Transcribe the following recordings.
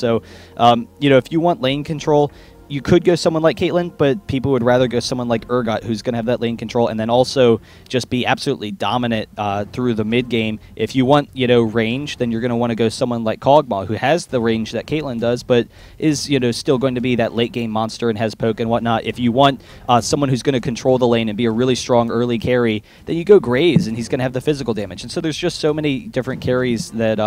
so, you know, if you want lane control, you could go someone like Caitlyn, but people would rather go someone like Urgot, who's going to have that lane control, and then also just be absolutely dominant through the mid game. If you want, you know, range, then you're going to want to go someone like clg.na, who has the range that Caitlyn does, but is, you know, still going to be that late game monster and has poke and whatnot. If you want someone who's going to control the lane and be a really strong early carry, then you go Graze, and he's going to have the physical damage. And so there's just so many different carries that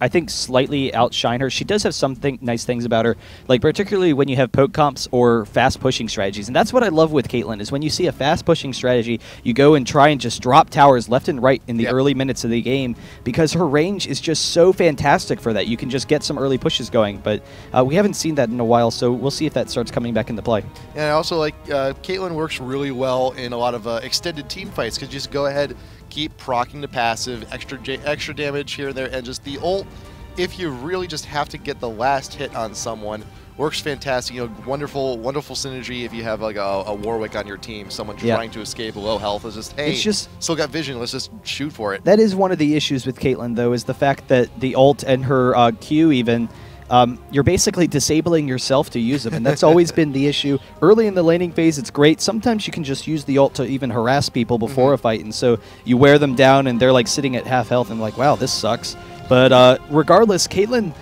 I think slightly outshine her. She does have some nice things about her, like particularly when you have poke comps or fast pushing strategies. And that's what I love with Caitlyn, is when you see a fast pushing strategy, you go and try and just drop towers left and right in the early minutes of the game, because her range is just so fantastic for that. You can just get some early pushes going, but we haven't seen that in a while, so we'll see if that starts coming back into play. And I also like Caitlyn works really well in a lot of extended team fights, because you just go ahead, keep proccing the passive, extra damage here and there, and just the ult, if you really just have to get the last hit on someone, works fantastic. You know, wonderful synergy if you have like a Warwick on your team, someone trying to escape low health is just, hey, still got vision, let's just shoot for it. That is one of the issues with Caitlyn, though, is the fact that the ult and her Q even, you're basically disabling yourself to use them, and that's always been the issue. Early in the laning phase, it's great. Sometimes you can just use the ult to even harass people before a fight, and so you wear them down, and they're like sitting at half health, and like, wow, this sucks. But regardless, Caitlyn,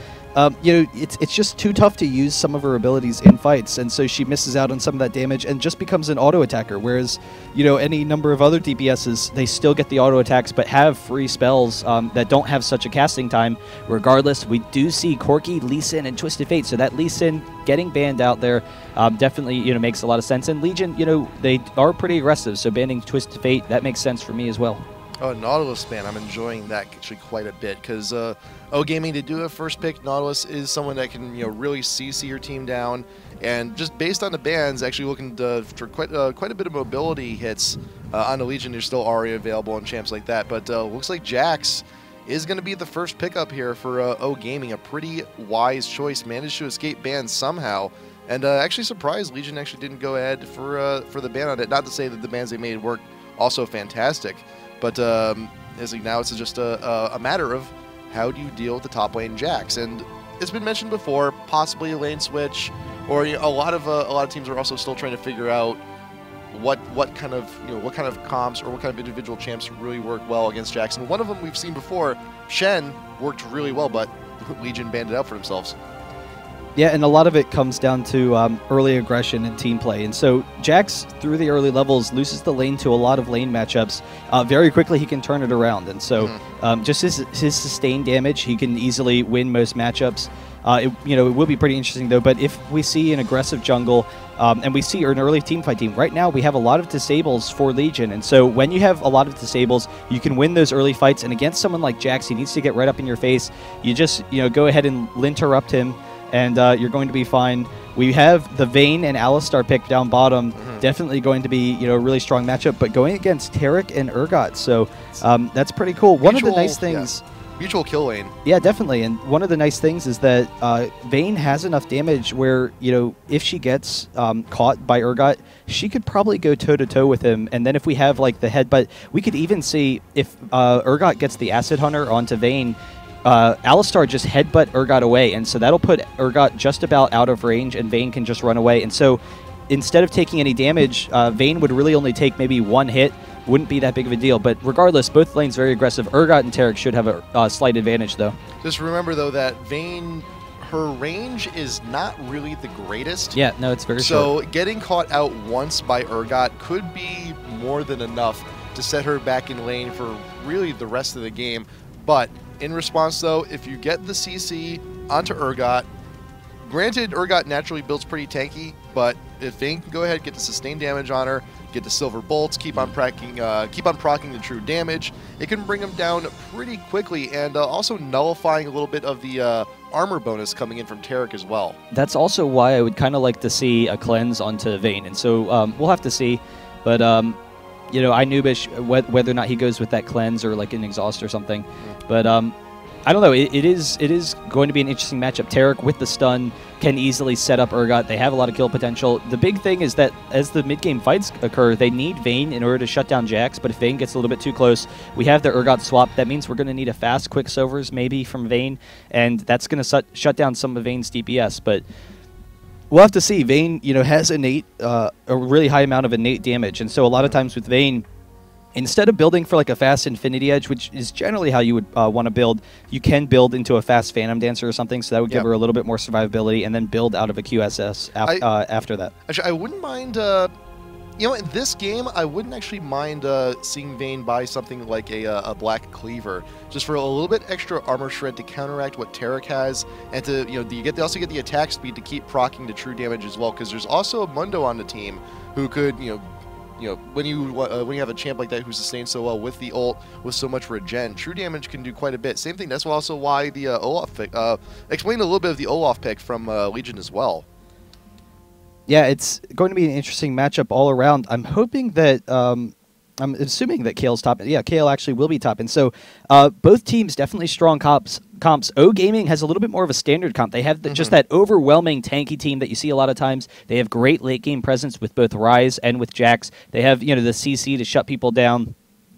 you know, it's just too tough to use some of her abilities in fights, and so she misses out on some of that damage and just becomes an auto attacker. Whereas, you know, any number of other DPSs, they still get the auto attacks but have free spells that don't have such a casting time. Regardless, we do see Corki, Lee Sin, and Twisted Fate, so that Lee Sin getting banned out there definitely, you know, makes a lot of sense. And Legion, you know, they are pretty aggressive, so banning Twisted Fate, that makes sense for me as well. Oh, Nautilus ban, I'm enjoying that actually quite a bit, because oGaming, to do a first pick, Nautilus is someone that can, you know, really CC your team down, and just based on the bans, actually looking for quite a bit of mobility hits on the Legion. They're still already available on champs like that, but looks like Jax is going to be the first pickup here for oGaming. A pretty wise choice, managed to escape bans somehow, and actually surprised Legion actually didn't go ahead for the ban on it. Not to say that the bans they made weren't also fantastic, but now it's just a matter of how do you deal with the top lane Jax. And it's been mentioned before, possibly a lane switch, or, you know, a lot of teams are also still trying to figure out what kind of comps or what kind of individual champs really work well against Jax. And one of them we've seen before, Shen, worked really well, but Legion banned it out for themselves. Yeah, and a lot of it comes down to early aggression and team play. And so Jax, through the early levels, loses the lane to a lot of lane matchups. Very quickly, he can turn it around. And so just his sustained damage, he can easily win most matchups. You know, it will be pretty interesting, though. But if we see an aggressive jungle, and we see an early teamfight team, right now we have a lot of disables for Legion. And so when you have a lot of disables, you can win those early fights. And against someone like Jax, he needs to get right up in your face. You just, you know, go ahead and interrupt him, and you're going to be fine. We have the Vayne and Alistar pick down bottom. Definitely going to be, you know, a really strong matchup, but going against Taric and Urgot, so that's pretty cool. One of the nice things... Mutual kill lane. Yeah, definitely. And one of the nice things is that Vayne has enough damage where, you know, if she gets caught by Urgot, she could probably go toe-to-toe with him. And then if we have, like, the headbutt, we could even see if Urgot gets the Acid Hunter onto Vayne, Alistar just headbutt Urgot away, and so that'll put Urgot just about out of range, and Vayne can just run away. And so instead of taking any damage, Vayne would really only take maybe one hit. Wouldn't be that big of a deal. But regardless, both lanes very aggressive. Urgot and Taric should have a slight advantage, though. Just remember, though, that Vayne, her range is not really the greatest. Yeah, no, it's very short. So getting caught out once by Urgot could be more than enough to set her back in lane for really the rest of the game. But in response, though, if you get the CC onto Urgot, granted, Urgot naturally builds pretty tanky, but if Vayne can go ahead, get the sustained damage on her, get the silver bolts, keep on proccing the true damage, it can bring him down pretty quickly, and also nullifying a little bit of the armor bonus coming in from Taric as well. That's also why I would kind of like to see a cleanse onto Vayne, and so we'll have to see. But you know, Inubish, whether or not he goes with that cleanse or like an exhaust or something. But I don't know. It is going to be an interesting matchup. Tarek with the stun can easily set up Urgot. They have a lot of kill potential. The big thing is that as the mid-game fights occur, they need Vayne in order to shut down Jax, but if Vayne gets a little bit too close, we have the Urgot swap. That means we're going to need a fast Quicksovers maybe from Vayne, and that's going to shut down some of Vayne's DPS, but we'll have to see. Vayne, has a really high amount of innate damage, and so a lot of times with Vayne, instead of building for like a fast Infinity Edge, which is generally how you would want to build, you can build into a fast Phantom Dancer or something, so that would give her a little bit more survivability, and then build out of a QSS after that. Actually, I wouldn't mind, in this game, I wouldn't actually mind seeing Vayne buy something like a Black Cleaver, just for a little bit extra armor shred to counteract what Tarek has, and to, they also get the attack speed to keep proccing the true damage as well, because there's also a Mundo on the team who could, when you have a champ like that who sustains so well with the ult, with so much regen, true damage can do quite a bit. Same thing, that's also why the Olaf pick, explain a little bit of the Olaf pick from Legion as well. Yeah, it's going to be an interesting matchup all around. I'm hoping that, I'm assuming that Kale's top. Yeah, Kale actually will be top. And so both teams definitely strong comps. oGaming has a little bit more of a standard comp. They have just that overwhelming tanky team that you see a lot of times. They have great late game presence with both Ryze and with Jax. They have, the CC to shut people down.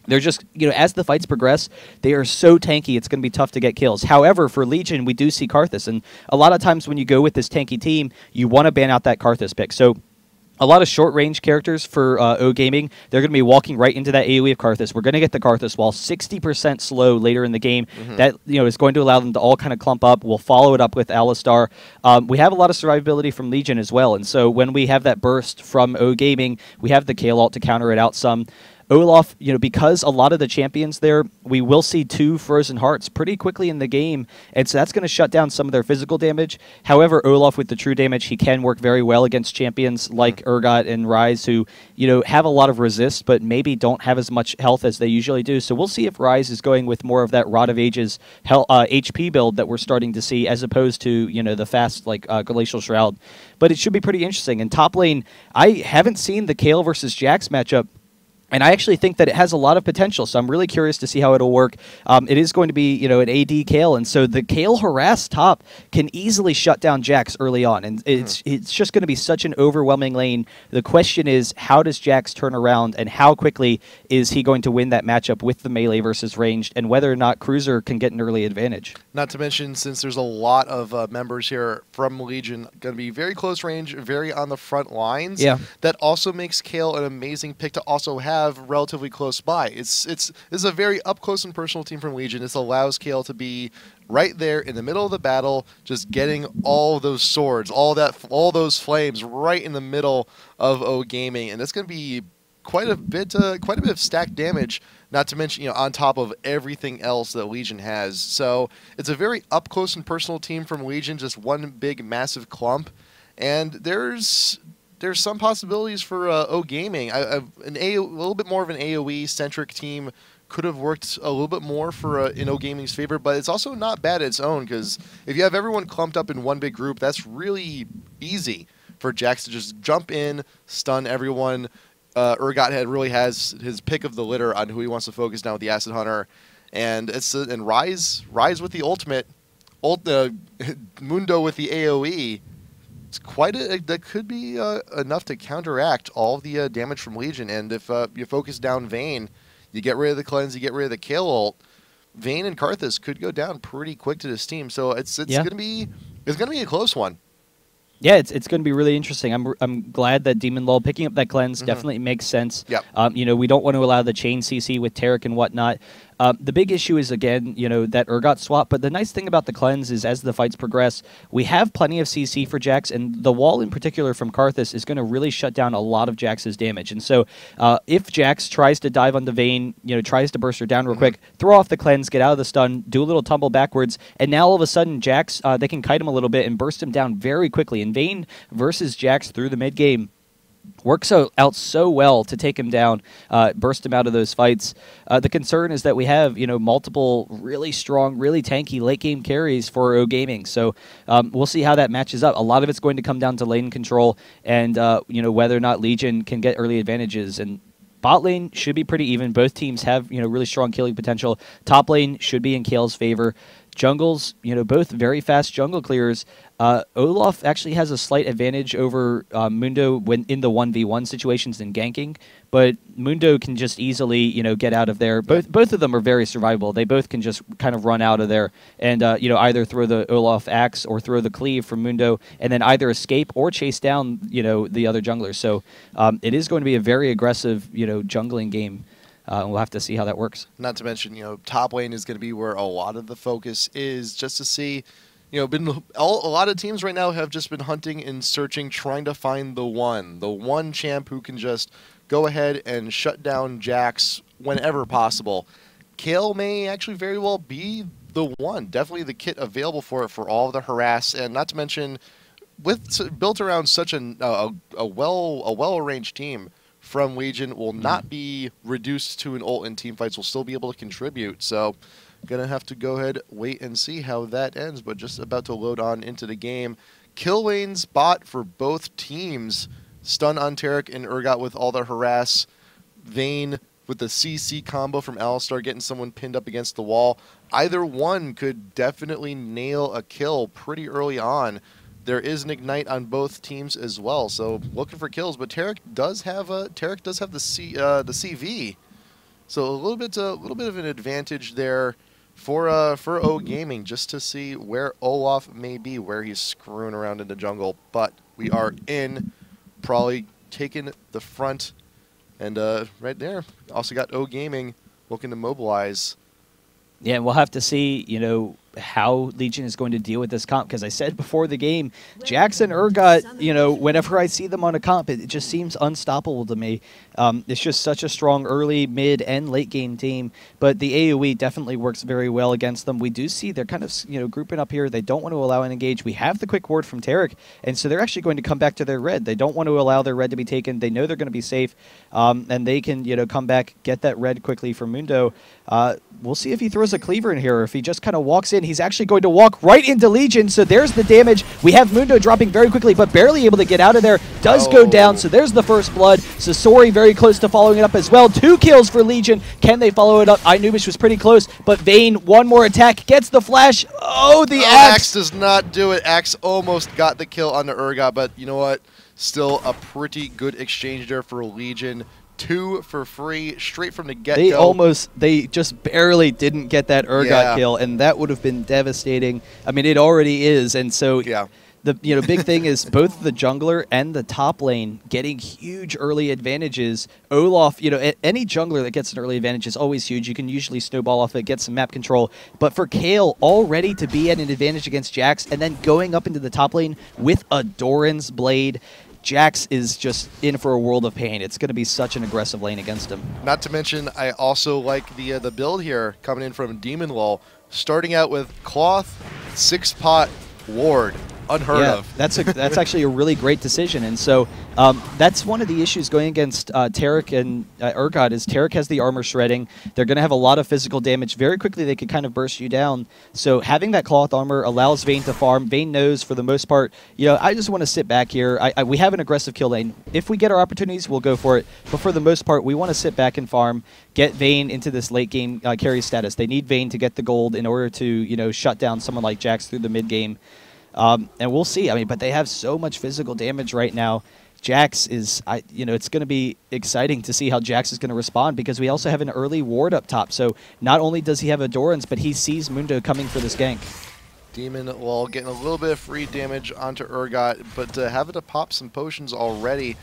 They're just, as the fights progress, they are so tanky, it's going to be tough to get kills. However, for Legion, we do see Karthus, and a lot of times when you go with this tanky team, you want to ban out that Karthus pick. So a lot of short-range characters for oGaming, they're going to be walking right into that AoE of Karthus. We're going to get the Karthus wall 60% slow later in the game. That is going to allow them to all kind of clump up. We'll follow it up with Alistar. We have a lot of survivability from Legion as well, and so when we have that burst from oGaming, we have the Kale ult to counter it out some. Olaf, because a lot of the champions there, we will see 2 Frozen Hearts pretty quickly in the game, and so that's going to shut down some of their physical damage. However, Olaf with the true damage, he can work very well against champions like Urgot and Ryze, who, have a lot of resist, but maybe don't have as much health as they usually do. So we'll see if Ryze is going with more of that Rod of Ages HP build that we're starting to see, as opposed to, the fast, Glacial Shroud. But it should be pretty interesting. In top lane, I haven't seen the Kale versus Jax matchup, and I actually think that it has a lot of potential, so I'm really curious to see how it'll work. It is going to be, an AD Kale, and so the Kale harass top can easily shut down Jax early on, and it's just going to be such an overwhelming lane. The question is, how does Jax turn around, and how quickly is he going to win that matchup with the melee versus ranged, and whether or not Cruiser can get an early advantage. Not to mention, since there's a lot of members here from Legion, going to be very close range, very on the front lines. Yeah. That also makes Kale an amazing pick to also have relatively close by. This is a very up close and personal team from Legion. This allows Kale to be right there in the middle of the battle, just getting all those swords, all those flames right in the middle of oGaming, and that's going to be quite a bit of stacked damage. Not to mention, on top of everything else that Legion has. So it's a very up close and personal team from Legion, just one big massive clump, and there's some possibilities for oGaming. A little bit more of an AoE-centric team could have worked a little bit more for in oGaming's favor, but it's also not bad at its own, because if you have everyone clumped up in one big group, that's really easy for Jax to just jump in, stun everyone. Urgot really has his pick of the litter on who he wants to focus down with the Acid Hunter, and Ryze with the ultimate, Mundo with the AoE. It's that could be enough to counteract all of the damage from Legion. And if you focus down Vayne, you get rid of the cleanse, you get rid of the Kale ult, Vayne and Karthus could go down pretty quick to this team. So it's gonna be a close one. Yeah, it's going to be really interesting. I'm glad that Demon Lull picking up that cleanse definitely makes sense. Yep. We don't want to allow the chain CC with Tarek and whatnot. The big issue is, again, that Urgot swap, but the nice thing about the cleanse is as the fights progress, we have plenty of CC for Jax, and the wall in particular from Karthus is going to really shut down a lot of Jax's damage. And so if Jax tries to dive onto Vayne, tries to burst her down real quick, throw off the cleanse, get out of the stun, do a little tumble backwards, and now all of a sudden Jax, they can kite him a little bit and burst him down very quickly. And Vayne versus Jax through the mid game works out so well to take him down, burst him out of those fights. The concern is that we have, multiple really strong, really tanky late game carries for oGaming. So we'll see how that matches up. A lot of it's going to come down to lane control and, whether or not Legion can get early advantages. And bot lane should be pretty even. Both teams have, really strong killing potential. Top lane should be in Kale's favor. jungles, both very fast jungle clears. Olaf actually has a slight advantage over Mundo when in the 1v1 situations in ganking, but Mundo can just easily, get out of there. Both of them are very survivable. They both can just kind of run out of there and, either throw the Olaf axe or throw the cleave from Mundo and then either escape or chase down, the other junglers. So it is going to be a very aggressive, jungling game. And we'll have to see how that works. Not to mention, top lane is going to be where a lot of the focus is, just to see, a lot of teams right now have just been hunting and searching, trying to find the one champ who can just go ahead and shut down Jax whenever possible. Kayle may actually very well be the one, definitely the kit available for it for all of the harass, and not to mention, built around such a well-arranged team from Legion, will not be reduced to an ult in teamfights, will still be able to contribute. So gonna have to go ahead, wait and see how that ends, but just about to load on into the game. Kill lanes bot for both teams. Stun on Taric and Urgot with all the harass. Vayne with the CC combo from Alistar, getting someone pinned up against the wall. Either one could definitely nail a kill pretty early on. There is an ignite on both teams as well, so looking for kills. But Taric does have the CV, so a little bit of an advantage there for oGaming, just to see where Olaf may be, where he's screwing around in the jungle. But we are in, probably taking the front, and right there also got oGaming looking to mobilize. Yeah, and we'll have to see, how Legion is going to deal with this comp, because I said before the game, Jax and Urgot, whenever I see them on a comp, it just seems unstoppable to me. It's just such a strong early, mid, and late game team, but the AoE definitely works very well against them. We do see they're kind of, grouping up here. They don't want to allow an engage. We have the quick ward from Taric, and so they're actually going to come back to their red. They don't want to allow their red to be taken. They know they're going to be safe, and they can, come back, get that red quickly for Mundo. We'll see if he throws a cleaver in here, or if he just kind of walks in. He's actually going to walk right into Legion, so there's the damage. We have Mundo dropping very quickly, but barely able to get out of there. Does go down, so there's the first blood. Sasori very close to following it up as well. 2 kills for Legion. Can they follow it up? Inubish was pretty close, but Vayne, one more attack, gets the flash. Oh, the axe! Axe does not do it. Axe almost got the kill on the Urgot, but you know what? Still a pretty good exchange there for Legion. 2 for free, straight from the get-go. They just barely didn't get that Urgot kill, and that would have been devastating. I mean, it already is, and so the big thing is both the jungler and the top lane getting huge early advantages. Olaf, any jungler that gets an early advantage is always huge. You can usually snowball off it, get some map control. But for Kayle already to be at an advantage against Jax, and then going up into the top lane with a Doran's Blade, Jax is just in for a world of pain. It's going to be such an aggressive lane against him. Not to mention, I also like the build here coming in from Demon Lull, starting out with Cloth, 6-pot ward. Unheard of. That's actually a really great decision, and so that's one of the issues going against Taric and Urgot is Taric has the armor shredding. They're going to have a lot of physical damage. Very quickly, they could kind of burst you down. So having that cloth armor allows Vayne to farm. Vayne knows, for the most part, I just want to sit back here. We have an aggressive kill lane. If we get our opportunities, we'll go for it. But for the most part, we want to sit back and farm, get Vayne into this late game carry status. They need Vayne to get the gold in order to shut down someone like Jax through the mid game. And we'll see. I mean, but they have so much physical damage right now. Jax is, it's going to be exciting to see how Jax is going to respond, because we also have an early ward up top. So not only does he have a Doran's, but he sees Mundo coming for this gank. Demon Lull getting a little bit of free damage onto Urgot, but having to pop some potions already.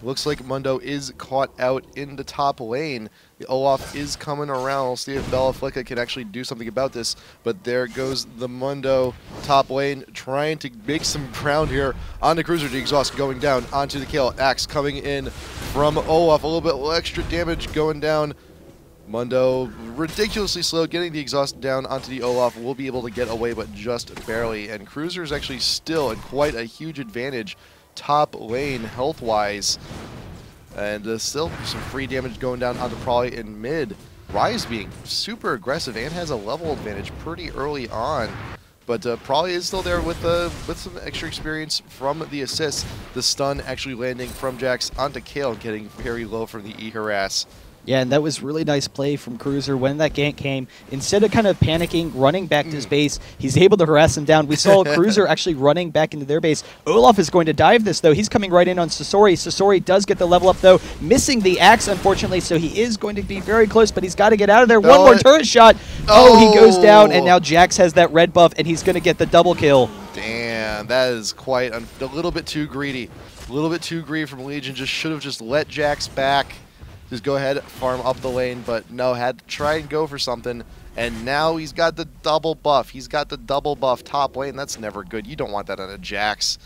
Looks like Mundo is caught out in the top lane. The Olaf is coming around. We'll see if Bella Flicka can actually do something about this. But there goes the Mundo top lane, trying to make some ground here on the Cruiser. The exhaust going down onto the kill. Axe coming in from Olaf. A little bit extra damage going down. Mundo ridiculously slow, getting the exhaust down onto the Olaf. Will be able to get away, but just barely. And Cruiser is actually still in quite a huge advantage top lane health-wise, and still some free damage going down onto Prolly in mid. Rise being super aggressive and has a level advantage pretty early on, but Prolly is still there with some extra experience from the assist. The stun actually landing from Jax onto Kayle, getting very low from the E-harass. Yeah, and that was really nice play from Cruiser when that gank came. Instead of kind of panicking, running back to his base, he's able to harass him down. We saw Cruiser actually running back into their base. Olaf is going to dive this, though. He's coming right in on Sasori. Sasori does get the level up, though, missing the axe, unfortunately, so he is going to be very close, but he's got to get out of there. One more turret shot. Oh, he goes down, and now Jax has that red buff, and he's going to get the double kill. Damn, that is quite a little bit too greedy. A little bit too greedy from Legion. Just should have just let Jax back. Just go ahead, farm up the lane, but no, had to try and go for something. And now he's got the double buff. He's got the double buff top lane. That's never good. You don't want that on a Jax.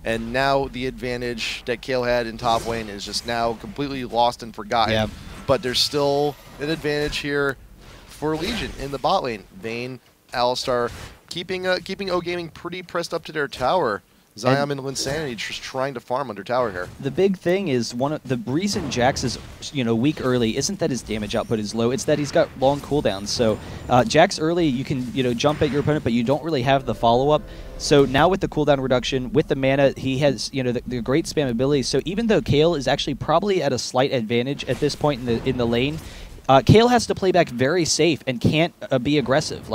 And now the advantage that Kale had in top lane is just now completely lost and forgotten. Yep. But there's still an advantage here for Legion in the bot lane. Vayne, Alistar, keeping oGaming pretty pressed up to their tower. Zion and Linsanity just trying to farm under tower here. The big thing is the reason Jax is weak early isn't that his damage output is low. It's that he's got long cooldowns. So Jax early, you can jump at your opponent, but you don't really have the follow up. So now with the cooldown reduction, with the mana, he has the great spam ability. So even though Kale is actually probably at a slight advantage at this point in the lane, Kale has to play back very safe and can't be aggressive.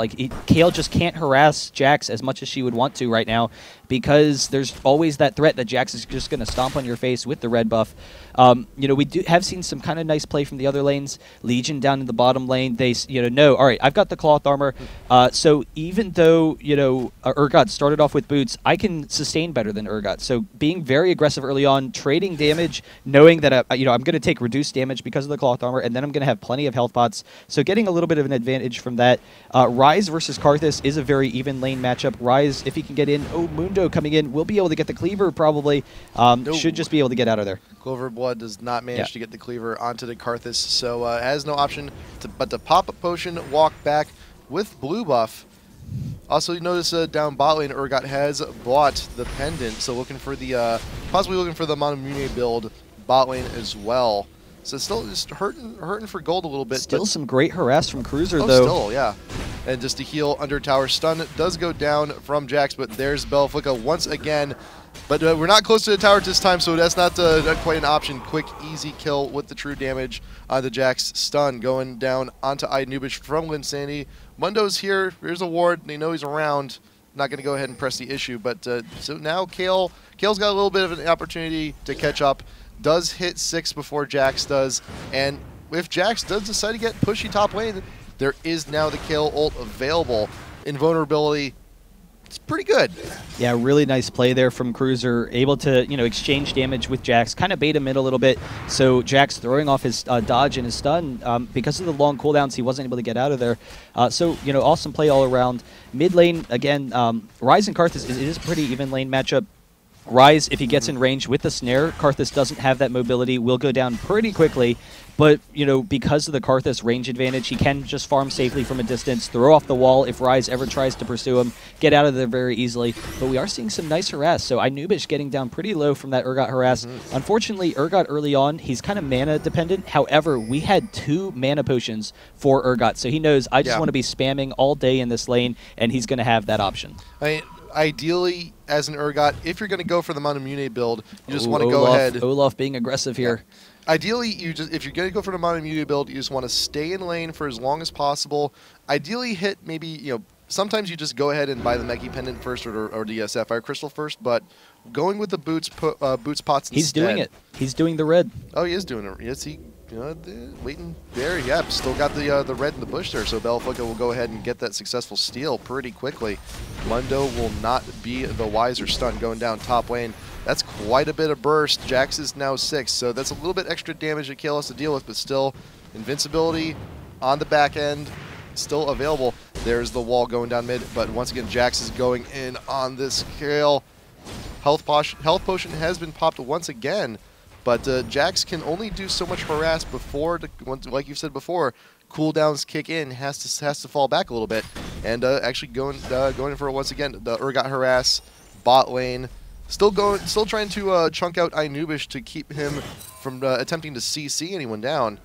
Kale just can't harass Jax as much as she would want to right now because there's always that threat that Jax is just going to stomp on your face with the red buff. We have seen some kind of nice play from the other lanes. Legion down in the bottom lane, they no, all right, I've got the cloth armor. So even though Urgot started off with boots, I can sustain better than Urgot. So being very aggressive early on, trading damage, knowing that I'm going to take reduced damage because of the cloth armor, and then I'm going to have plenty of health pots. So getting a little bit of an advantage from that. Ryze versus Karthus is a very even lane matchup. Ryze, if he can get in, Mundo coming in, will be able to get the cleaver probably. Should just be able to get out of there. Clover Blood does not manage to get the cleaver onto the Karthus, so has no option but to pop a potion, walk back with blue buff. Also, you notice down bot lane, Urgot has bought the pendant, so looking for the possibly looking for the Monomune build bot lane as well. So still just hurting for gold a little bit. Still some great harass from Cruiser, though. Still, yeah. And just to heal under tower. Stun does go down from Jax, but there's Belflicka once again. But we're not close to the tower this time, so that's not quite an option. Quick, easy kill with the true damage on the Jax. Stun going down onto Inubish from Linsanity. Mundo's here. There's a ward. They know he's around. Not going to go ahead and press the issue. But so now Kale's got a little bit of an opportunity to catch up. Does hit 6 before Jax does, and if Jax does decide to get pushy top lane, there is now the Kale ult available. Invulnerability, it's pretty good. Yeah, really nice play there from Cruiser, able to exchange damage with Jax, kind of bait him in a little bit. So Jax throwing off his dodge and his stun because of the long cooldowns, he wasn't able to get out of there. So awesome play all around. Mid lane again, Ryze and Karthus is a pretty even lane matchup. Ryze, if he gets in range with the snare, Karthus doesn't have that mobility, will go down pretty quickly. But, because of the Karthus range advantage, he can just farm safely from a distance, throw off the wall if Ryze ever tries to pursue him, get out of there very easily. But we are seeing some nice harass. So Inubish getting down pretty low from that Urgot harass. Unfortunately, Urgot early on, he's kind of mana dependent. However, we had 2 mana potions for Urgot. So he knows I just want to be spamming all day in this lane, and he's going to have that option. Ideally, as an Urgot, if you're going to go for the Monomune build, you just want to go ahead. Olaf being aggressive here. Ideally, if you're going to go for the Monomune build, you just want to stay in lane for as long as possible. Ideally, hit maybe, sometimes you just go ahead and buy the Meki Pendant first or the Sapphire Crystal first, but going with the boots pots instead. He's doing it. He's doing the red. Oh, he is doing it. Yes, he. Waiting there. Yeah, still got the red in the bush there, so Belflicka will go ahead and get that successful steal pretty quickly. Mundo will not be the wiser. Stun going down top lane. That's quite a bit of burst. Jax is now 6, so that's a little bit extra damage that Kale has to deal with, but still, invincibility on the back end still available. There's the wall going down mid, but once again, Jax is going in on this Kale. Health potion has been popped once again. But Jax can only do so much harass before, like you said before, cooldowns kick in, has to fall back a little bit, and actually going in for it once again. The Urgot harass, bot lane, still trying to chunk out Inubish to keep him from attempting to CC anyone down,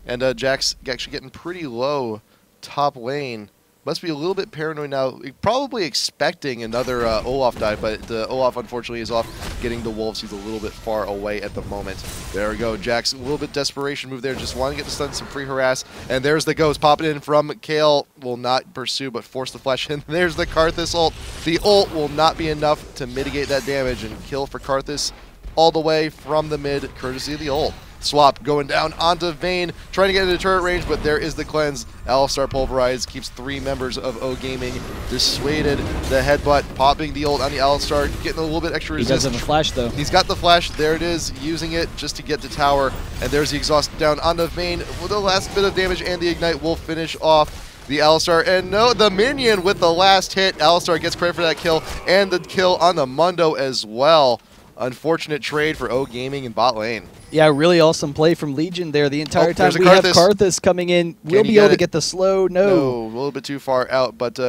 and Jax actually getting pretty low top lane. Must be a little bit paranoid now, probably expecting another Olaf dive, but Olaf unfortunately is off getting the wolves. He's a little bit far away at the moment. There we go, Jax, a little bit desperation move there, just want to get the stun, some free harass, and there's the ghost popping in from Kale. Will not pursue, but force the flash in. There's the Karthus ult. The ult will not be enough to mitigate that damage, and kill for Karthus all the way from the mid, courtesy of the ult. Swap going down onto Vayne, trying to get into turret range, but there is the cleanse. Alistar pulverized, keeps 3 members of oGaming dissuaded. The headbutt, popping the ult on the Alistar, getting a little bit extra resistance. He does have a flash, though. He's got the flash, there it is, using it just to get to tower. And there's the exhaust down onto Vayne with the last bit of damage, and the ignite will finish off the Alistar. And no, the minion with the last hit. Alistar gets credit for that kill, and the kill on the Mundo as well. Unfortunate trade for oGaming in bot lane. Yeah, really awesome play from Legion there the entire time. We have Karthus coming in. We'll be able to get the slow. No, a little bit too far out, but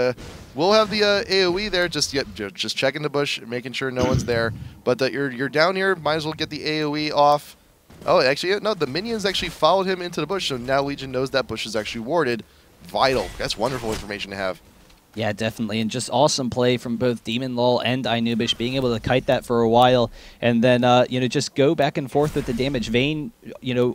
we'll have the AoE there. Just checking the bush, making sure no one's there. But you're down here. Might as well get the AoE off. Oh, actually, no. The minions actually followed him into the bush, so now Legion knows that bush is actually warded. Vital. That's wonderful information to have. Yeah, definitely, and just awesome play from both Demon Lol and Inubish, being able to kite that for a while, and then just go back and forth with the damage. Vayne,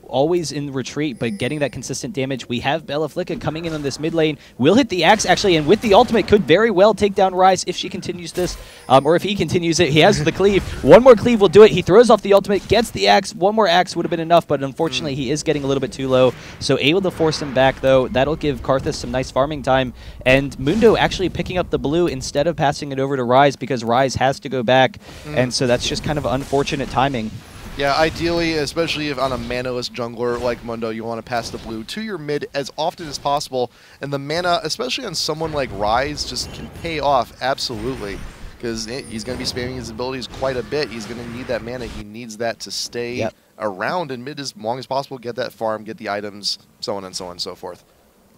always in retreat, but getting that consistent damage. We have Bella Flicka coming in on this mid lane. Will hit the axe actually, and with the ultimate could very well take down Ryze if she continues this, or if he continues it. He has the cleave. One more cleave will do it. He throws off the ultimate, gets the axe. One more axe would have been enough, but unfortunately he is getting a little bit too low. So able to force him back though. That'll give Karthus some nice farming time, and Mundo actually picking up the blue instead of passing it over to Ryze because Ryze has to go back, and so that's just kind of unfortunate timing. Yeah, ideally, especially if on a manaless jungler like Mundo, you want to pass the blue to your mid as often as possible, and the mana, especially on someone like Ryze, just can pay off absolutely, because he's going to be spamming his abilities quite a bit. He's going to need that mana. He needs that to stay around in mid as long as possible, get that farm, get the items, so on and so on and so forth.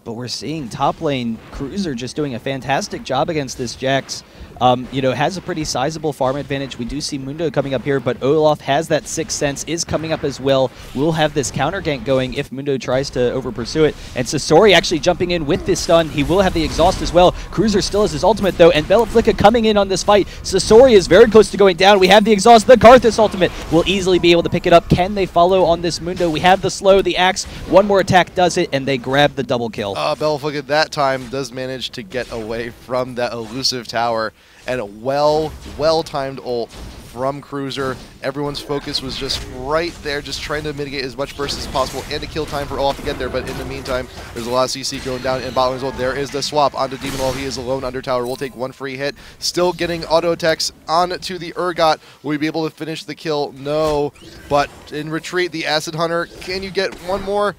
But we're seeing top lane Cruiser just doing a fantastic job against this Jax. Has a pretty sizable farm advantage. We do see Mundo coming up here, but Olaf has that Sixth Sense, is coming up as well. We'll have this counter gank going if Mundo tries to over pursue it. And Sasori actually jumping in with this stun. He will have the exhaust as well. Cruiser still has his ultimate though, and Bella Flicka coming in on this fight. Sasori is very close to going down. We have the exhaust. The Karthus ultimate will easily be able to pick it up. Can they follow on this Mundo? We have the slow, the axe. One more attack does it, and they grab the double kill. Bella Flicka that time does manage to get away from that elusive tower, and a well-timed ult from Cruiser. Everyone's focus was just right there, just trying to mitigate as much burst as possible and to kill time for Olaf to get there. But in the meantime, there's a lot of CC going down in bot lane as well. There is the swap onto Demon Lol. He is alone under tower. We'll take one free hit. Still getting auto attacks onto the Urgot. Will we be able to finish the kill? No. But in retreat, the Acid Hunter. Can you get one more?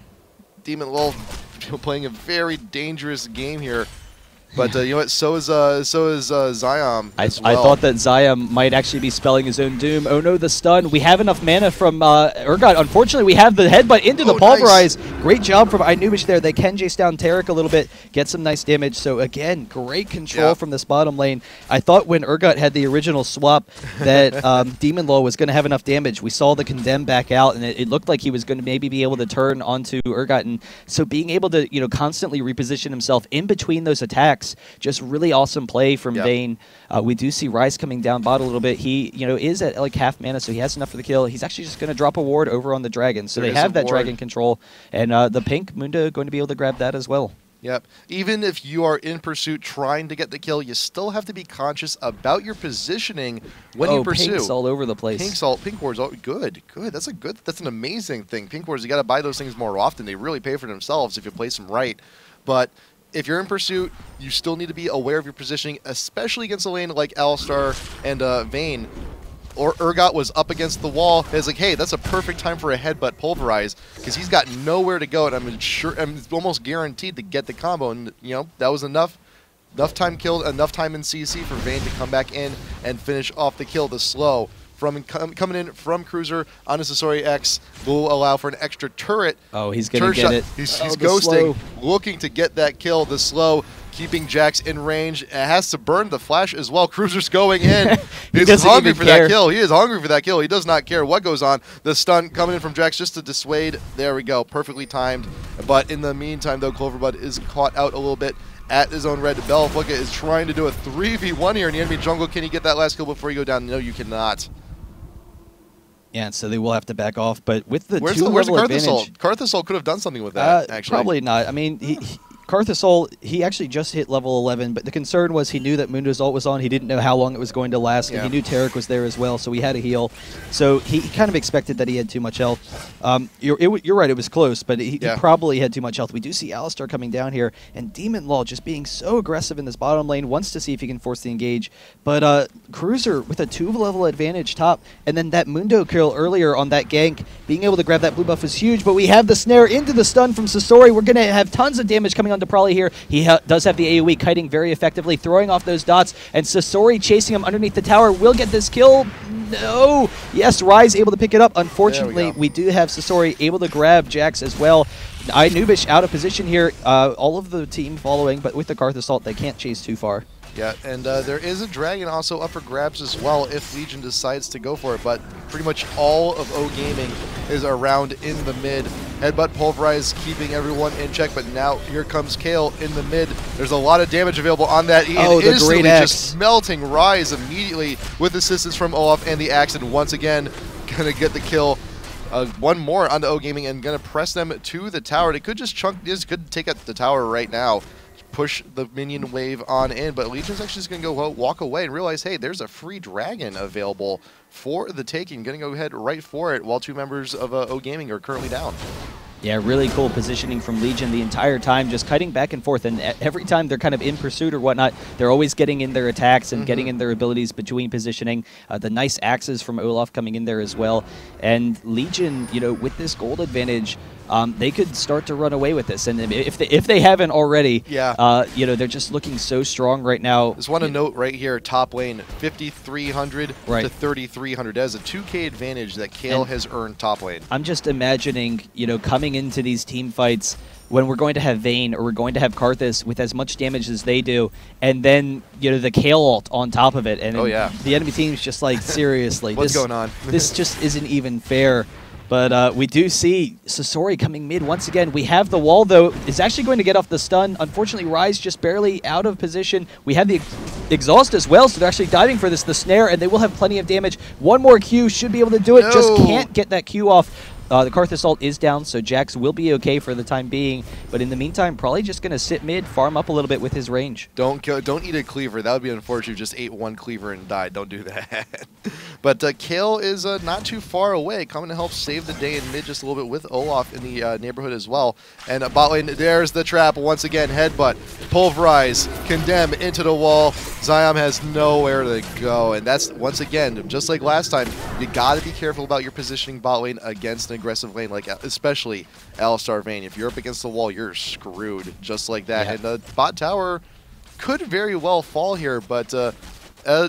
Demon Lol playing a very dangerous game here. But you know what? So is Zion as well. I thought that Zion might actually be spelling his own doom. Oh no, the stun. We have enough mana from Urgot. Unfortunately, we have the headbutt into the pulverize. Nice. Great job from Inubish there. They can chase down Taric a little bit, get some nice damage. So again, great control from this bottom lane. I thought when Urgot had the original swap that Demon Lol was going to have enough damage. We saw the condemn back out, and it looked like he was going to maybe be able to turn onto Urgot. And so being able to constantly reposition himself in between those attacks. Just really awesome play from Vayne. We do see Ryze coming down bot a little bit. He is at like half mana, so he has enough for the kill. He's actually just going to drop a ward over on the dragon. So they have that dragon control, and the pink Mundo going to be able to grab that as well. Yep. Even if you are in pursuit trying to get the kill, you still have to be conscious about your positioning when you pursue. Pink's all over the place. Pink wards, good. That's an amazing thing. Pink wards, you got to buy those things more often. They really pay for themselves if you place them right. But if you're in pursuit, you still need to be aware of your positioning, especially against a lane like Alistar and Vayne. Or Urgot was up against the wall. It's like, hey, that's a perfect time for a headbutt pulverize because he's got nowhere to go, and I'm almost guaranteed to get the combo. And that was enough time killed, enough time in CC for Vayne to come back in and finish off the kill. The slow coming in from Cruiser on his Sasori X will allow for an extra turret. Oh, he's going to get it. He's ghosting, looking to get that kill. The slow, keeping Jax in range. It has to burn the flash as well. Cruiser's going in. He's hungry for that kill. He is hungry for that kill. He does not care what goes on. The stun coming in from Jax just to dissuade. There we go. Perfectly timed. But in the meantime, though, Cloverbud is caught out a little bit. at his own red. Belaflica is trying to do a 3v1 here in the enemy jungle. Can he get that last kill before you go down? No, you cannot. Yeah, and so they will have to back off. But with the where's two-level the advantage... Karthusol could have done something with that, actually. Probably not. I mean, Karthusol, he actually just hit level 11, but the concern was he knew that Mundo's ult was on. He didn't know how long it was going to last, and he knew Tarek was there as well, so he had a heal. So he kind of expected that he had too much health. You're right, it was close, but he probably had too much health. We do see Alistar coming down here, and Demon Law just being so aggressive in this bottom lane, wants to see if he can force the engage. But Cruiser with a 2-level advantage top, and then that Mundo kill earlier on that gank, being able to grab that blue buff is huge, but we have the snare into the stun from Sasori. We're going to have tons of damage coming on to Prolly here. He does have the AoE kiting very effectively, throwing off those dots, and Sasori chasing him underneath the tower will get this kill. No! Yes, Rise able to pick it up. Unfortunately, we do have Sasori able to grab Jax as well. Inubish out of position here. All of the team following, but with the Karth Assault, they can't chase too far. Yeah, and there is a dragon also up for grabs as well if Legion decides to go for it, but pretty much all of oGaming is around in the mid. Headbutt Pulverize keeping everyone in check, but now here comes Kale in the mid. There's a lot of damage available on that. Oh, the great axe. Just melting Rise immediately with assistance from Olaf and the axe, and once again, gonna get the kill. One more onto oGaming and gonna press them to the tower. They could just could take out the tower right now, push the minion wave on in, but Legion's actually just going to go walk away and realize, hey, there's a free dragon available for the taking. Going to go ahead right for it while two members of oGaming are currently down. Yeah, really cool positioning from Legion the entire time, just kiting back and forth, and every time they're kind of in pursuit or whatnot, they're always getting in their attacks and getting in their abilities between positioning. The nice axes from Olaf coming in there as well. And Legion, you know, with this gold advantage, they could start to run away with this, and if they haven't already, you know, they're just looking so strong right now. Just want to note right here, top lane 5,300 to 3,300. That is a 2K advantage that Kale has earned top lane. I'm just imagining, you know, coming into these team fights when we're going to have Vayne or we're going to have Karthus with as much damage as they do, and then, you know, the Kale ult on top of it, and the enemy team's just like, seriously, what's going on? This just isn't even fair. But we do see Sasori coming mid once again. We have the wall, though. It's actually going to get off the stun. Unfortunately, Rise just barely out of position. We have the exhaust as well, so they're actually diving for this, the snare, and they will have plenty of damage. One more Q should be able to do it. Just can't get that Q off. The Karth Assault is down, so Jax will be okay for the time being. But in the meantime, probably just going to sit mid, farm up a little bit with his range. Don't eat a cleaver. That would be unfortunate. You just ate one cleaver and died. Don't do that. But Kale is not too far away, coming to help save the day in mid just a little bit with Olaf in the neighborhood as well. And bot lane, there's the trap once again. Headbutt, Pulverize, Condemn into the wall. Zion has nowhere to go. And that's, once again, just like last time, you got to be careful about your positioning bot lane against an aggressive lane, like especially Alistar Vayne. If you're up against the wall, you're screwed just like that. And the bot tower could very well fall here, but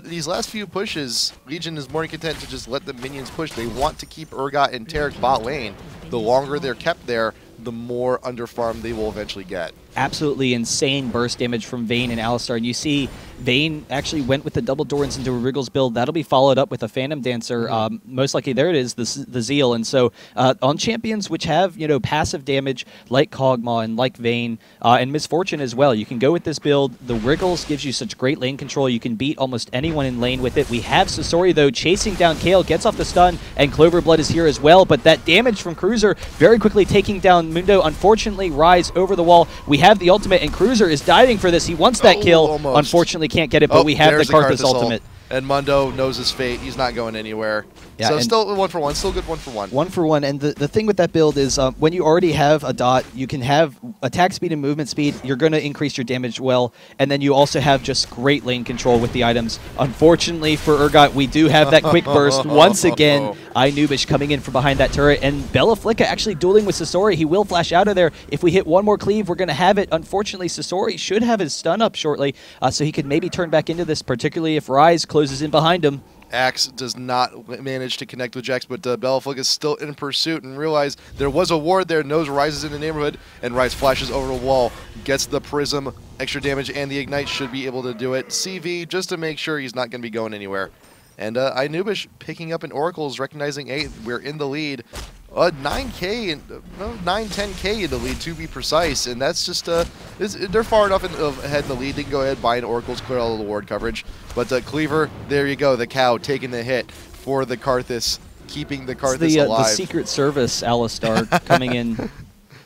these last few pushes, Legion is more than content to just let the minions push. They want to keep Urgot and Tarek bot lane. The longer they're kept there, the more underfarmed they will eventually get. Absolutely insane burst damage from Vayne and Alistar. And you see Vayne actually went with the double Dorans into a Wriggles build. That'll be followed up with a Phantom Dancer. Most likely, there it is, the Zeal. And so on champions which have, you know, passive damage like Kog'Maw and like Vayne and Misfortune as well, you can go with this build. The Wriggles gives you such great lane control. You can beat almost anyone in lane with it. We have Sasori, though, chasing down Kale, gets off the stun, and Cloverblood is here as well. But that damage from Cruiser very quickly taking down Mundo. Unfortunately, Rise over the wall. We have the ultimate, and Cruiser is diving for this. He wants that kill. Almost. Unfortunately, can't get it, but we have the Karthus ultimate. And Mundo knows his fate. He's not going anywhere. Yeah, so still 1 for 1. Still good 1 for 1. 1 for 1. And the thing with that build is when you already have a dot, you can have attack speed and movement speed. You're going to increase your damage well. And then you also have just great lane control with the items. Unfortunately for Urgot, we do have that quick burst. Once again, Inubish coming in from behind that turret. And Belaflica actually dueling with Sasori. He will flash out of there. If we hit one more cleave, we're going to have it. Unfortunately, Sasori should have his stun up shortly. So he could maybe turn back into this, particularly if Rise closes in behind him. Axe does not manage to connect with Jax, but Belaflica is still in pursuit and realize there was a ward there. Knows Rise is in the neighborhood, and Rise flashes over the wall, gets the Prism, extra damage, and the Ignite should be able to do it. CV, just to make sure he's not going to be going anywhere. And Inubish picking up an Oracles, recognizing, hey, we're in the lead. 9K and no, 9-10K in the lead to be precise, and that's just they're far enough ahead in the lead. They can go ahead and buy an Oracles, clear all the ward coverage. But Cleaver, there you go, the cow taking the hit for the Karthus, keeping the Karthus alive. The Secret Service Alistar coming in.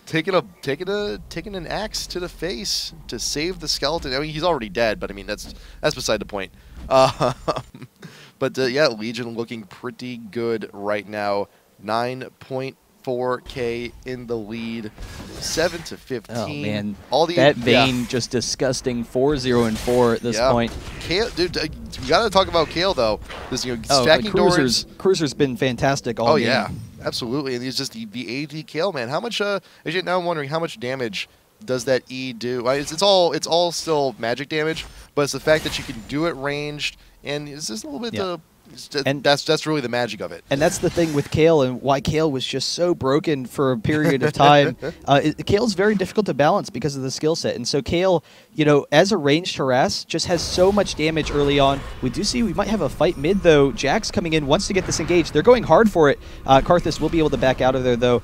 Taking an axe to the face to save the skeleton. I mean, he's already dead, but I mean that's beside the point. But yeah, Legion looking pretty good right now. 9.4K in the lead, 7-15. Oh man, all the that Vayne just disgusting. 4-0-4 at this point. Kale, dude, we gotta talk about Kale though. This stacking doors. Cruiser's been fantastic all game. Yeah, absolutely, and he's just the AD Kale, man. How much? Actually, now I'm wondering how much damage does that E do? It's all still magic damage, but it's the fact that you can do it ranged, and it's just a little bit. And that's really the magic of it. And that's the thing with Kale, and why Kale was just so broken for a period of time. Kale's very difficult to balance because of the skill set, and so Kale, as a ranged harass, just has so much damage early on. We do see we might have a fight mid though. Jax coming in, wants to get this engaged. They're going hard for it. Karthus will be able to back out of there though.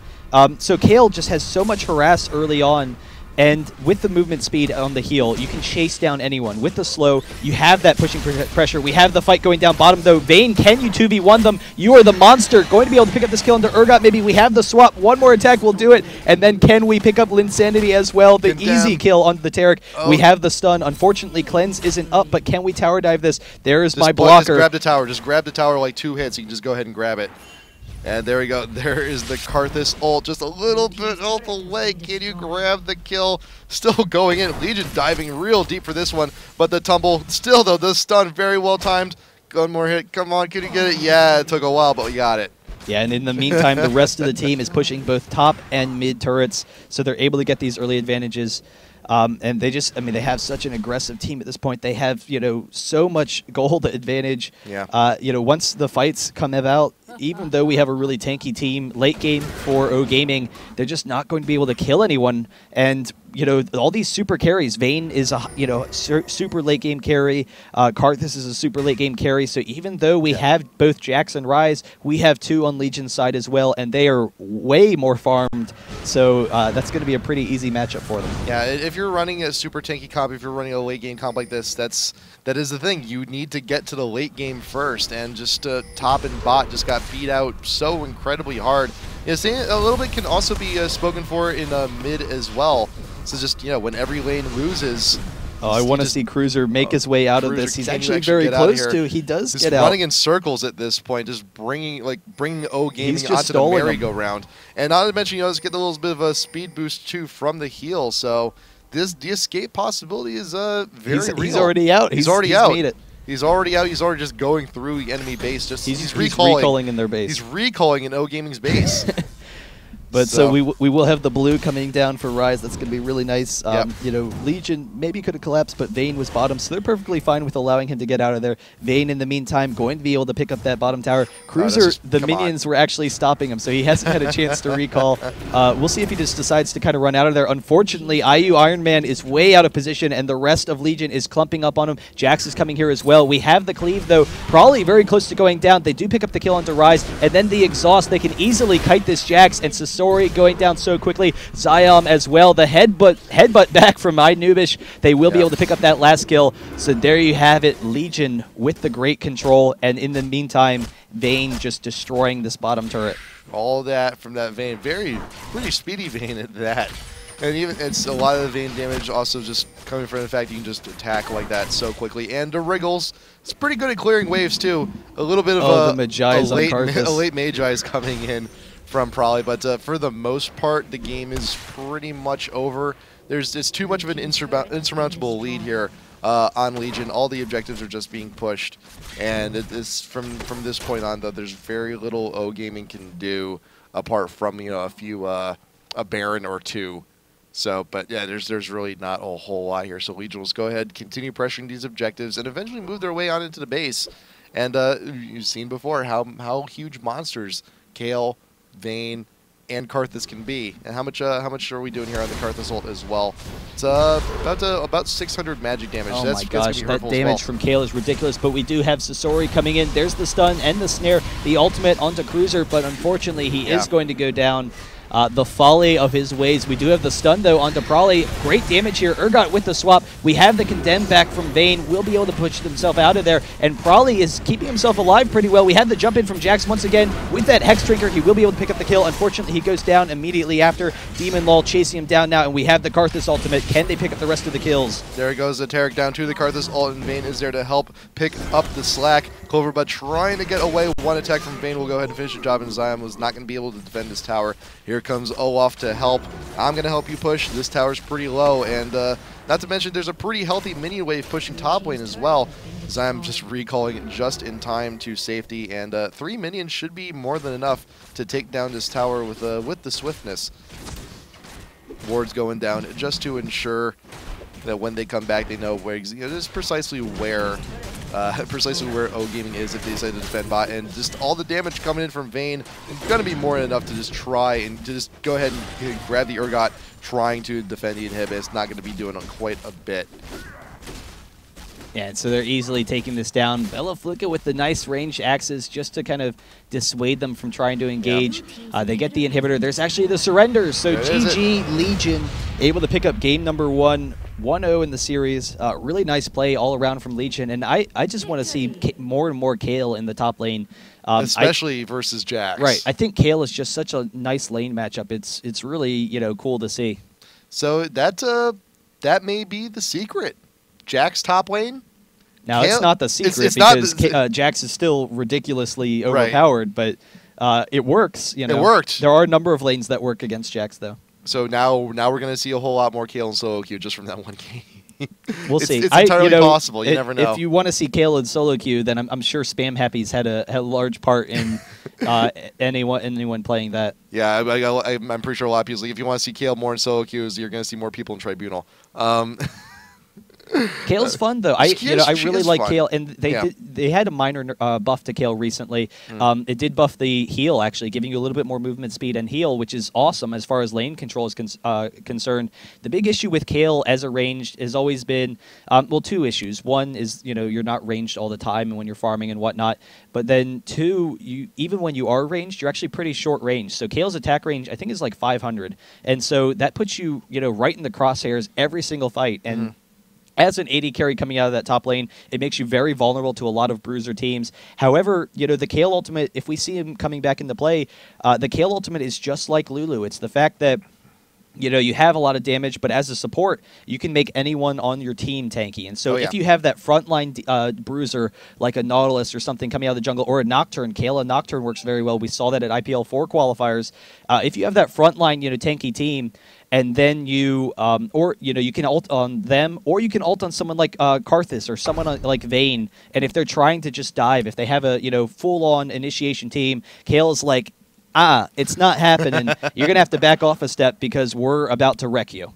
So Kale just has so much harass early on. And with the movement speed on the heal, you can chase down anyone. With the slow, you have that pushing pressure. We have the fight going down bottom, though. Vayne, can you 2v1 them? You are the monster. Going to be able to pick up this kill into Urgot. Maybe we have the swap. One more attack will do it. And then can we pick up Linsanity as well? The easy kill on the Taric. We have the stun. Unfortunately, Cleanse isn't up, but can we tower dive this? There is my blocker. Just grab the tower. Just grab the tower like 2 hits. You can just go ahead and grab it. And there we go. There is the Karthus ult. Just a little bit off the leg. Can you grab the kill? Still going in. Legion diving real deep for this one. But the tumble, still though, the stun very well timed. One more hit. Come on, can you get it? Yeah, it took a while, but we got it. Yeah, and in the meantime, the rest of the team is pushing both top and mid turrets, so they're able to get these early advantages. And they just, they have such an aggressive team at this point. They have, so much gold advantage. Yeah. Once the fights come about, even though we have a really tanky team, late game for oGaming, they're just not going to be able to kill anyone. And, all these super carries. Vayne is a, super late game carry. Karthus is a super late game carry. So even though we have both Jax and Ryze, we have 2 on Legion's side as well, and they are way more farmed. So that's going to be a pretty easy matchup for them. Yeah, if you're running a super tanky comp, if you're running a late game comp like this, that is the thing. You need to get to the late game first, and just top and bot just got beat out so incredibly hard. A little bit can also be spoken for in mid as well. So just, when every lane loses. Oh, I want to see Cruiser make his way out of this. He's actually very close to. He does get out. He's running in circles at this point, just bringing oGaming onto the merry-go-round. And not to mention, let's get a little bit of a speed boost too from the heal. So the escape possibility is very real. He's already out. He's already out. Made it. He's already out. He's already just going through the enemy base. He's recalling in their base. He's recalling in oGaming's base. But so we will have the blue coming down for Ryze. That's going to be really nice. Legion maybe could have collapsed, but Vayne was bottom, so they're perfectly fine with allowing him to get out of there. Vayne, in the meantime, going to be able to pick up that bottom tower. Cruiser, the minions were actually stopping him, so he hasn't had a chance to recall. We'll see if he just decides to kind of run out of there. Unfortunately, IU Iron Man is way out of position, and the rest of Legion is clumping up on him. Jax is coming here as well. We have the cleave, though, probably very close to going down. They do pick up the kill onto Ryze, and then the exhaust. They can easily kite this Jax, and Sasori going down so quickly. Zion as well. The headbutt back from iNubish. They will be able to pick up that last kill. So there you have it. Legion with the great control, and in the meantime, Vayne just destroying this bottom turret. All that from that Vayne. Pretty speedy Vayne at that. And even it's a lot of the Vayne damage also just coming from the fact you can just attack like that so quickly. And the Wriggles, it's pretty good at clearing waves too. A little bit of a late Magi is coming in from Prolly, but for the most part, the game is pretty much over. It's too much of an insurmountable lead here on Legion. All the objectives are just being pushed, and it's from this point on, though, there's very little oGaming can do apart from a Baron or 2. So, but yeah, there's really not a whole lot here. So Legion will go ahead, continue pressuring these objectives, and eventually move their way on into the base. And you've seen before how huge monsters Kale, Vayne, and Karthus can be. And how much are we doing here on the Karthus ult as well? It's about 600 magic damage. Oh that's, my gosh, that's that damage from Kayle is ridiculous, but we do have Sasori coming in. There's the stun and the snare, the ultimate onto Cruiser, but unfortunately he is going to go down. The folly of his ways. We do have the stun, though, onto Brawley. Great damage here. Urgot with the swap. We have the condemn back from Vayne. Will be able to push himself out of there, and Brawley is keeping himself alive pretty well. We have the jump in from Jax once again with that Hex Drinker. He will be able to pick up the kill. Unfortunately, he goes down immediately after. Demon Law chasing him down now, and we have the Karthus ultimate. Can they pick up the rest of the kills? There goes the Taric down to the Karthus ult, and Vayne is there to help pick up the slack. Cloverbud trying to get away. One attack from Vayne will go ahead and finish the job, and Zion was not going to be able to defend his tower. Here comes Olaf to help. I'm going to help you push. This tower's pretty low, and not to mention there's a pretty healthy mini wave pushing top lane as well. Zion just recalling it just in time to safety, and 3 minions should be more than enough to take down this tower with the swiftness. Wards going down just to ensure that when they come back, they know where just precisely where oGaming is if they decide to defend bot, and just all the damage coming in from Vayne is going to be more than enough to just try and to just go ahead and grab the Urgot trying to defend the inhibit. It's not going to be doing on quite a bit. Yeah, and so they're easily taking this down. Bella Fluka with the nice ranged axes just to kind of dissuade them from trying to engage. They get the inhibitor. There's actually the surrender. So GG Legion able to pick up game number 1. 1-0 in the series. Really nice play all around from Legion, and I just want to see more and more Kayle in the top lane. Especially versus Jax. Right. I think Kayle is just such a nice lane matchup. It's really, cool to see. So that may be the secret. Jax top lane? Now, Kayle, it's not the secret it's because Jax is still ridiculously overpowered, but it works. It worked. There are a number of lanes that work against Jax, though. So now we're going to see a whole lot more Kayle and solo queue just from that one game. We'll see. It's entirely possible. You never know. If you want to see Kayle in solo queue, then I'm sure Spam Happy's had a large part in anyone playing that. Yeah, I'm pretty sure a lot of people, if you want to see Kayle more in solo queues, you're going to see more people in Tribunal. Kayle's fun though. I really like Kayle, and they had a minor buff to Kayle recently. It did buff the heal, actually, giving you a little bit more movement speed and heal, which is awesome as far as lane control is concerned. The big issue with Kayle as a ranged has always been, well, 2 issues. One is you're not ranged all the time and when you're farming and whatnot. But then 2, even when you are ranged, you're actually pretty short range. So Kayle's attack range I think is like 500, and so that puts you right in the crosshairs every single fight. And as an AD carry coming out of that top lane, it makes you very vulnerable to a lot of bruiser teams. However, the Kayle ultimate, if we see him coming back into play, the Kayle ultimate is just like Lulu. It's the fact that you have a lot of damage, but as a support, you can make anyone on your team tanky. And so if you have that frontline bruiser like a Nautilus or something coming out of the jungle, or a Nocturne, Kayle Nocturne works very well. We saw that at IPL4 qualifiers. If you have that frontline tanky team, and then you can ult on them, or you can ult on someone like Karthus or someone like Vayne, and if they're trying to just dive, if they have a full-on initiation team, Kayle's like, it's not happening. You're going to have to back off a step because we're about to wreck you.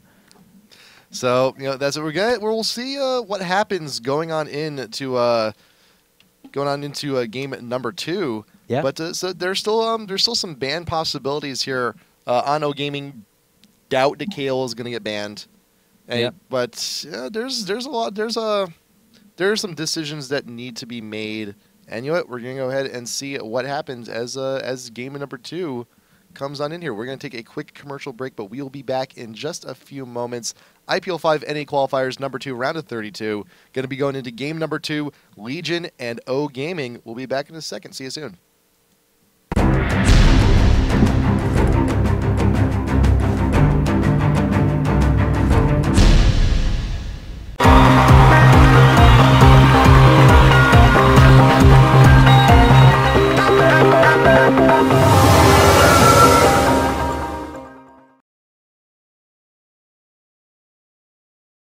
So, that's what we're going to... We'll see what happens going on into game number 2. Yeah. But so there's still some ban possibilities here on oGaming. Doubt that Kayle is going to get banned. But there's some decisions that need to be made. And we're going to go ahead and see what happens as game number 2 comes on in here. We're going to take a quick commercial break, but we'll be back in just a few moments. IPL5 NA Qualifiers number 2, round of 32. Going to be going into game number 2, Legion and oGaming. We'll be back in a second. See you soon.